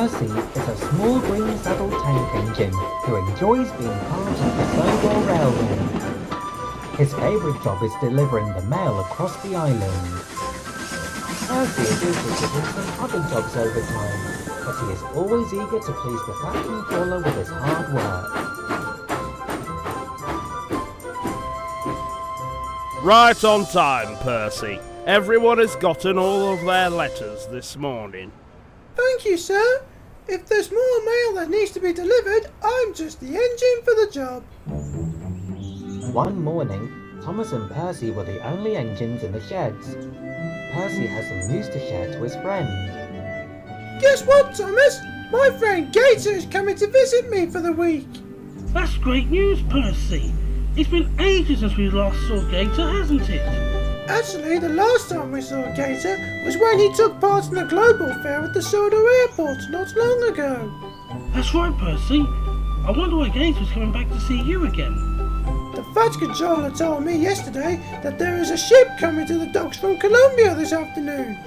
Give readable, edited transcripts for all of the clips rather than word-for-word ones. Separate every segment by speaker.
Speaker 1: Percy is a small green saddle tank engine who enjoys being part of the Snowball Railway. His favourite job is delivering the mail across the island. Percy is also given some other jobs over time, but he is always eager to please the vacuum crawler with his hard work.
Speaker 2: Right on time, Percy. Everyone has gotten all of their letters this morning.
Speaker 3: Thank you, sir. If there's more mail that needs to be delivered, I'm just the engine for the job.
Speaker 1: One morning, Thomas and Percy were the only engines in the sheds. Percy has some news to share to his friend.
Speaker 3: Guess what, Thomas? My friend Gator is coming to visit me for the week.
Speaker 4: That's great news, Percy. It's been ages since we last saw Gator, hasn't it?
Speaker 3: Actually, the last time we saw Gator was when he took part in the global fair at the Soda Airport not long ago.
Speaker 4: That's right, Percy. I wonder why Gator's coming back to see you again.
Speaker 3: The Fat Controller told me yesterday that there is a ship coming to the docks from Colombia this afternoon.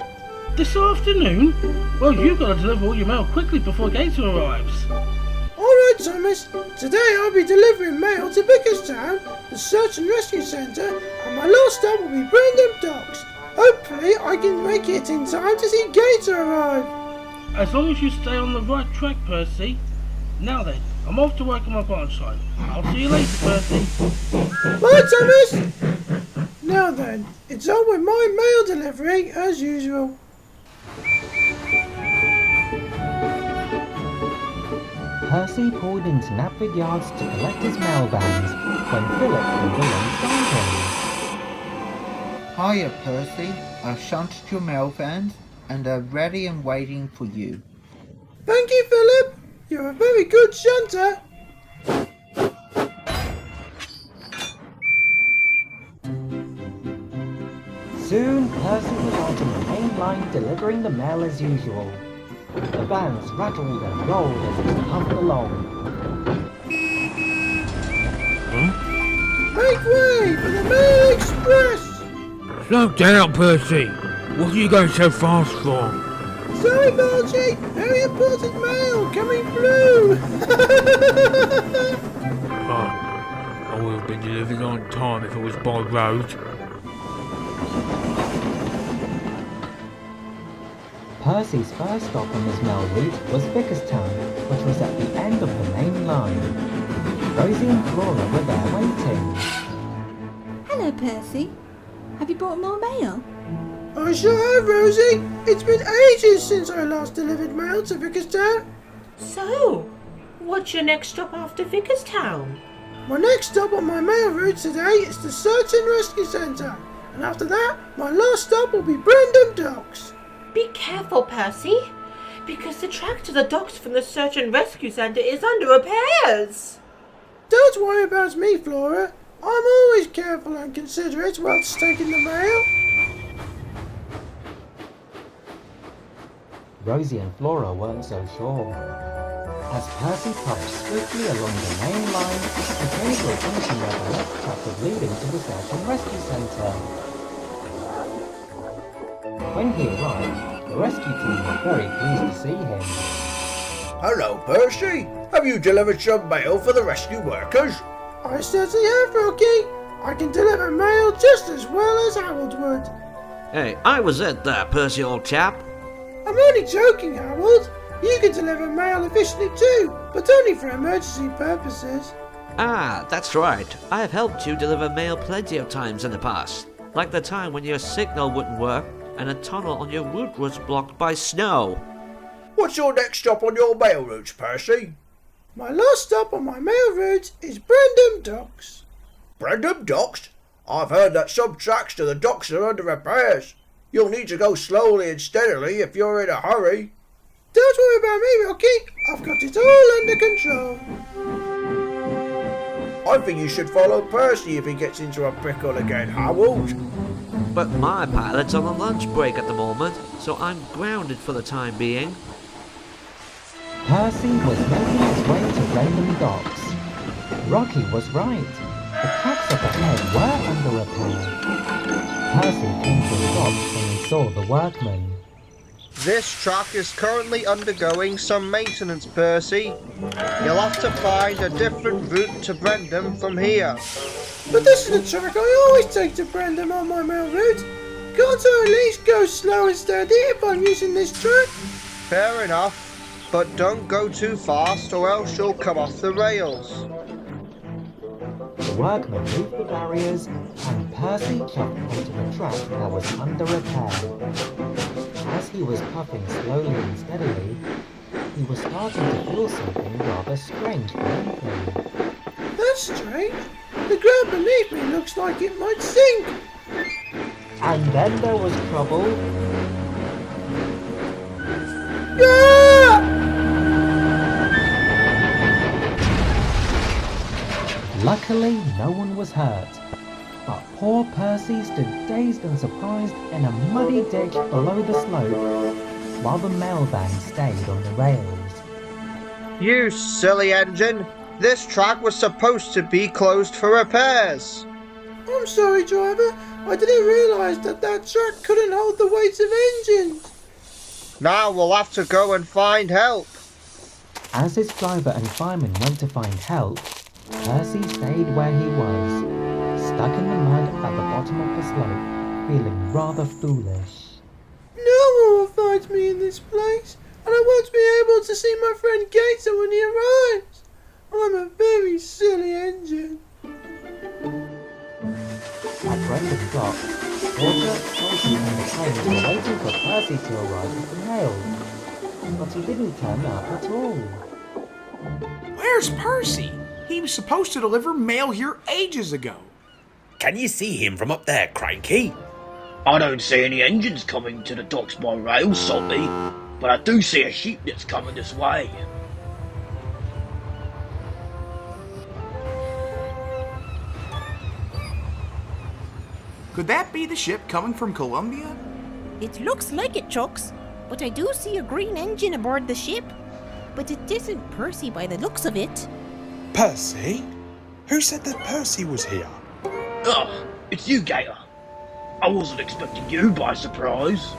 Speaker 4: This afternoon? Well, you've got to deliver all your mail quickly before Gator arrives.
Speaker 3: Alright, Thomas. Today I'll be delivering mail to Vic Town, the search and rescue centre, and my last stop will be Brandon Docks. Hopefully I can make it in time to see Gator arrive.
Speaker 4: As long as you stay on the right track, Percy. Now then, I'm off to work on my branch line. I'll see you later, Percy.
Speaker 3: Bye, Thomas! Now then, it's on with my mail delivery as usual.
Speaker 1: Percy pulled into Knapford Yards to collect his mail vans when Philip and William joined him.
Speaker 5: Hiya, Percy. I've shunted your mail vans and they're ready and waiting for you.
Speaker 3: Thank you, Philip. You're a very good shunter.
Speaker 1: Soon, Percy was out on the main line delivering the mail as usual. The vans rattled and rolled as they pumped along.
Speaker 3: Make way for the Mail Express!
Speaker 6: Slow down, Percy. What are you going so fast for?
Speaker 3: Sorry, Bulgy. Very important mail coming through.
Speaker 6: I would have been delivered on time if it was by road.
Speaker 1: Percy's first stop on his mail route was Vic Town, which was at the end of the main line. Rosie and Flora were there waiting.
Speaker 7: Hello, Percy. Have you brought more mail?
Speaker 3: I sure have, Rosie. It's been ages since I last delivered mail to Vic Town.
Speaker 8: So, what's your next stop after Vic Town?
Speaker 3: My next stop on my mail route today is the Search and Rescue Centre. And after that, my last stop will be Brandon Docks.
Speaker 8: Be careful, Percy, because the track to the docks from the Search and Rescue Centre is under repairs.
Speaker 3: Don't worry about me, Flora. I'm always careful and considerate whilst taking the mail.
Speaker 1: Rosie and Flora weren't so sure. As Percy puffed swiftly along the main line, he came to a junction where the left track was leading to the Search and Rescue Centre. When he arrived, the rescue team were very pleased to see him.
Speaker 9: Hello, Percy. Have you delivered some mail for the rescue workers?
Speaker 3: I certainly have, Rocky. I can deliver mail just as well as Harold would.
Speaker 10: Hey, I was it there, Percy, old chap.
Speaker 3: I'm only joking, Harold. You can deliver mail efficiently too, but only for emergency purposes.
Speaker 10: Ah, that's right. I have helped you deliver mail plenty of times in the past. Like the time when your signal wouldn't work and a tunnel on your route was blocked by snow.
Speaker 9: What's your next stop on your mail route, Percy?
Speaker 3: My last stop on my mail route is Brandon Docks.
Speaker 9: Brandon Docks? I've heard that some tracks to the docks are under repairs. You'll need to go slowly and steadily if you're in a hurry.
Speaker 3: Don't worry about me, Rocky. I've got it all under control.
Speaker 9: I think you should follow Percy if he gets into a pickle again, Harold.
Speaker 10: But my pilot's on a lunch break at the moment, so I'm grounded for the time being.
Speaker 1: Percy was making his way to Brandon Docks. Rocky was right. The tracks up ahead were under repair. Percy came to a stop when he saw the workmen.
Speaker 11: This track is currently undergoing some maintenance, Percy. You'll have to find a different route to Brendam from here.
Speaker 3: But this is the track I always take to Brendam on my mail route. Can't I at least go slow and steady if I'm using this track?
Speaker 11: Fair enough, but don't go too fast or else you'll come off the rails.
Speaker 1: The workmen moved the barriers and Percy jumped onto the track that was under repair. As he was puffing slowly and steadily, he was starting to feel something rather strange beneath him.
Speaker 3: That's strange. The ground beneath me looks like it might sink.
Speaker 1: And then there was trouble.
Speaker 3: Ah!
Speaker 1: Luckily, no one was hurt. But poor Percy stood dazed and surprised in a muddy ditch below the slope, while the mail van stayed on the rails.
Speaker 11: You silly engine! This track was supposed to be closed for repairs.
Speaker 3: I'm sorry, driver. I didn't realise that track couldn't hold the weight of engines.
Speaker 11: Now we'll have to go and find help.
Speaker 1: As his driver and fireman went to find help, Percy stayed where he was, stuck in the mud at the bottom of the slope, feeling rather foolish.
Speaker 3: No one will find me in this place, and I won't be able to see my friend Gator when he arrives. I'm a very silly engine.
Speaker 1: At Brendam Dock, Walter, Topham and the trains were waiting for Percy to arrive with the mail, but he didn't turn up at all.
Speaker 12: Where's Percy? He was supposed to deliver mail here ages ago.
Speaker 13: Can you see him from up there, Cranky?
Speaker 14: I don't see any engines coming to the docks by rail, Salty, but I do see a ship that's coming this way.
Speaker 12: Could that be the ship coming from Columbia?
Speaker 15: It looks like it, Chucks, but I do see a green engine aboard the ship. But it isn't Percy by the looks of it.
Speaker 16: Percy? Who said that Percy was here?
Speaker 14: Ugh, it's you, Gator. I wasn't expecting you by surprise.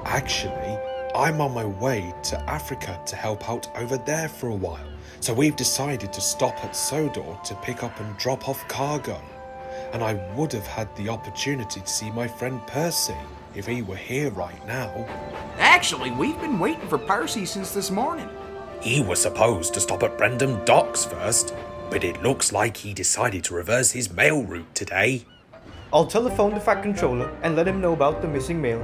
Speaker 16: Actually, I'm on my way to Africa to help out over there for a while, so we've decided to stop at Sodor to pick up and drop off cargo. And I would have had the opportunity to see my friend Percy if he were here right now.
Speaker 12: Actually, we've been waiting for Percy since this morning.
Speaker 13: He was supposed to stop at Brendam Docks first, but it looks like he decided to reverse his mail route today.
Speaker 17: I'll telephone the Fat Controller and let him know about the missing mail.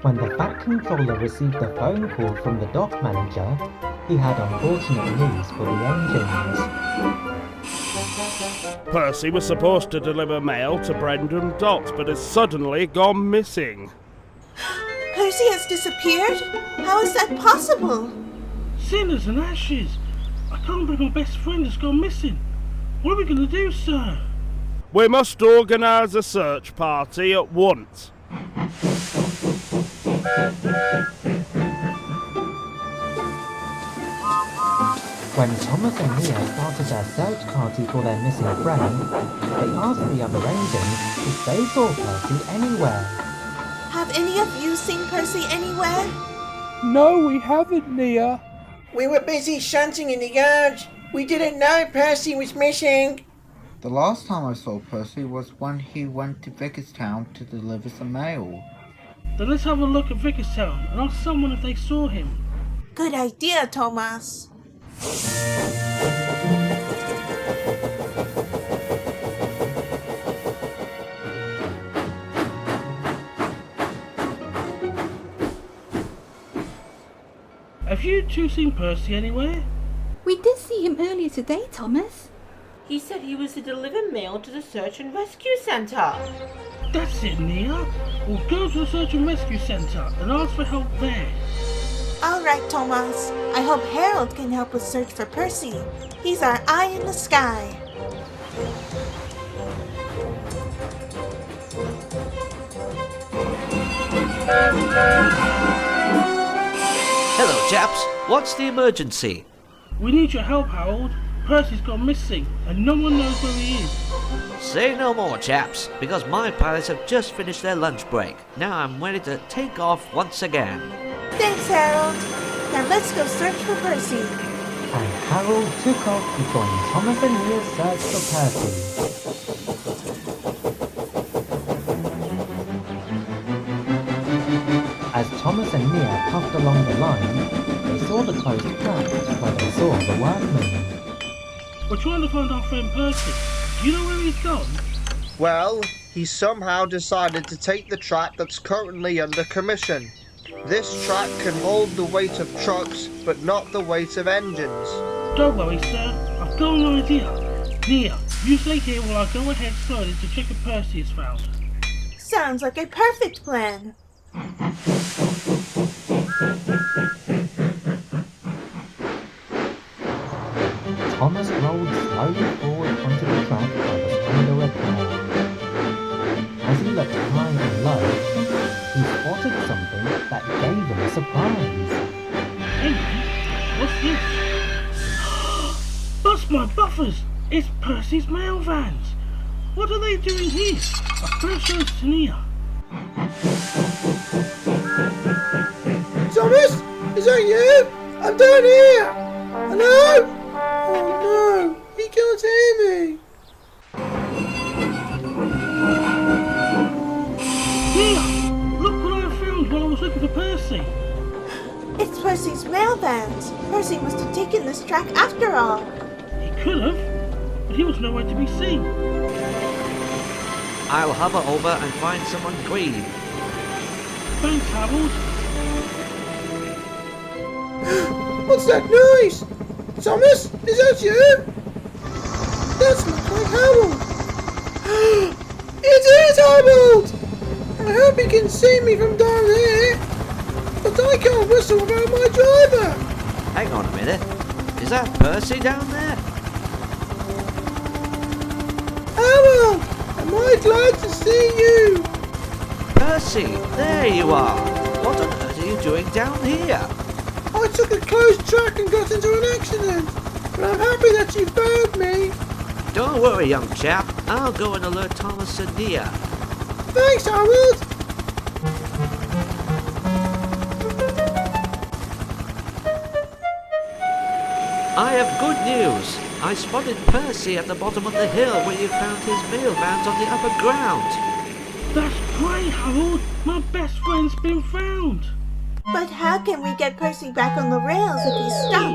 Speaker 1: When the Fat Controller received a phone call from the dock manager, he had unfortunate news for the engines.
Speaker 2: Percy was supposed to deliver mail to Brendam Docks, but has suddenly gone missing.
Speaker 18: Percy has disappeared? How is that possible?
Speaker 4: Cinders and ashes. I can't believe my best friend has gone missing. What are we going to do, sir?
Speaker 2: We must organise a search party at once.
Speaker 1: When Thomas and Mia started their search party for their missing friend, they asked the other engines if they saw Percy anywhere.
Speaker 18: Have any of you seen Percy anywhere?
Speaker 19: No, we haven't, Nia.
Speaker 3: We were busy shunting in the yard. We didn't know Percy was missing.
Speaker 5: The last time I saw Percy was when he went to Vic Town to deliver some mail.
Speaker 4: Then let's have a look at Vic Town and ask someone if they saw him.
Speaker 18: Good idea, Thomas.
Speaker 4: Have you two seen Percy anywhere?
Speaker 7: We did see him earlier today, Thomas.
Speaker 8: He said he was to deliver mail to the search and rescue centre.
Speaker 4: That's it, Nia. We'll go to the search and rescue centre and ask for help there.
Speaker 18: All right, Thomas. I hope Harold can help us search for Percy. He's our eye in the sky.
Speaker 10: Hello, chaps. What's the emergency?
Speaker 4: We need your help, Harold. Percy's gone missing, and no one knows where he is.
Speaker 10: Say no more, chaps, because my pilots have just finished their lunch break. Now I'm ready to take off once again.
Speaker 18: Thanks, Harold. Now let's go search for Percy.
Speaker 1: And Harold took off to join Thomas and Nea's search for Percy. As Thomas and Nia puffed along the line, they saw the closed trap where they saw the workmen.
Speaker 4: We're trying to find our friend Percy. Do you know where he's gone?
Speaker 11: Well, he somehow decided to take the track that's currently under commission. This track can hold the weight of trucks, but not the weight of engines.
Speaker 4: Don't worry, sir. I've got an idea. Nia, you stay here while I go ahead slowly to check if Percy is found.
Speaker 18: Sounds like a perfect plan.
Speaker 1: Thomas rolled slowly forward onto the track that was under repair. As he looked high and low, he spotted something that gave him a surprise.
Speaker 4: Hey, what's this? Bust my buffers! It's Percy's mail vans! What are they doing here? I first showed to Nia.
Speaker 3: Thomas, is that you? I'm down here. Hello? Oh no, he can't hear me.
Speaker 4: Nia, look what I found while I was looking for Percy.
Speaker 18: It's Percy's mail vans. Percy must have taken this track after all.
Speaker 4: He could have, but he was nowhere to be seen.
Speaker 10: I'll hover over and find someone green.
Speaker 4: Thanks, Harold.
Speaker 3: What's that noise? Thomas, is that you? That looks like Harold. It is Harold! I hope he can see me from down here. But I can't whistle about my driver.
Speaker 10: Hang on a minute. Is that Percy down there?
Speaker 3: Harold, am I glad to see you?
Speaker 10: Percy, there you are. What on earth are you doing down here?
Speaker 3: I took a closed track and got into an accident, but I'm happy that you found me.
Speaker 10: Don't worry, young chap. I'll go and alert Thomas and Nia.
Speaker 3: Thanks, Harold.
Speaker 10: I have good news. I spotted Percy at the bottom of the hill where you found his mail vans on the upper ground.
Speaker 4: That's great, Harold. My best friend's been found.
Speaker 18: But how can we get Percy back on the rails if he's stuck?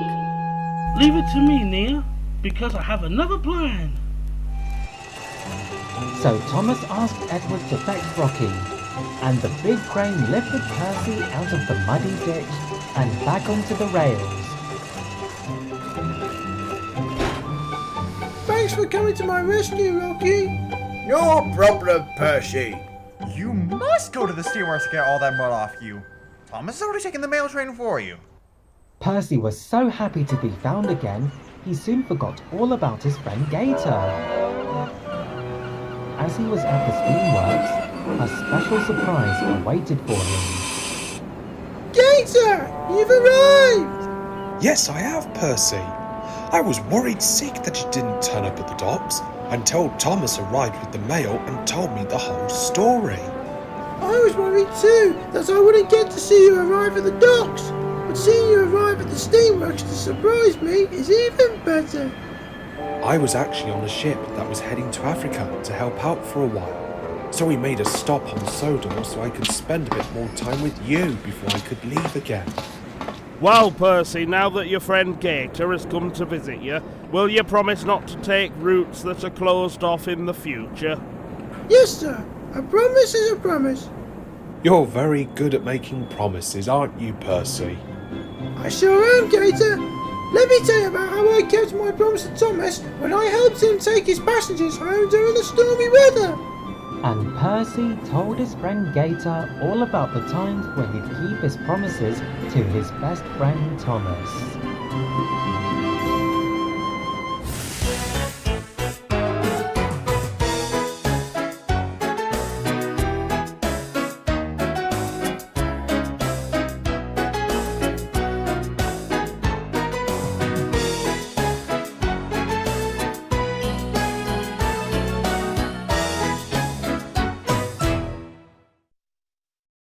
Speaker 4: Leave it to me, Nia, because I have another plan.
Speaker 1: So Thomas asked Edward to fetch Rocky, and the big crane lifted Percy out of the muddy ditch and back onto the rails.
Speaker 3: Thanks for coming to my rescue, Rocky.
Speaker 9: No problem, Percy.
Speaker 20: You must go to the steamworks to get all that mud off you. Thomas has already taken the mail train for you.
Speaker 1: Percy was so happy to be found again, he soon forgot all about his friend Gator. As he was at the steamworks, a special surprise awaited for him.
Speaker 3: Gator, you've arrived!
Speaker 16: Yes, I have, Percy. I was worried sick that you didn't turn up at the docks until Thomas arrived with the mail and told me the whole story.
Speaker 3: I was worried too that I wouldn't get to see you arrive at the docks, but seeing you arrive at the steamworks to surprise me is even better.
Speaker 16: I was actually on a ship that was heading to Africa to help out for a while, so we made a stop on Sodor so I could spend a bit more time with you before I could leave again.
Speaker 2: Well, Percy, now that your friend Gator has come to visit you, will you promise not to take routes that are closed off in the future?
Speaker 3: Yes, sir. A promise is a promise.
Speaker 16: You're very good at making promises, aren't you, Percy?
Speaker 3: I sure am, Gator. Let me tell you about how I kept my promise to Thomas when I helped him take his passengers home during the stormy weather.
Speaker 1: And Percy told his friend Gator all about the times when he'd keep his promises to his best friend Thomas.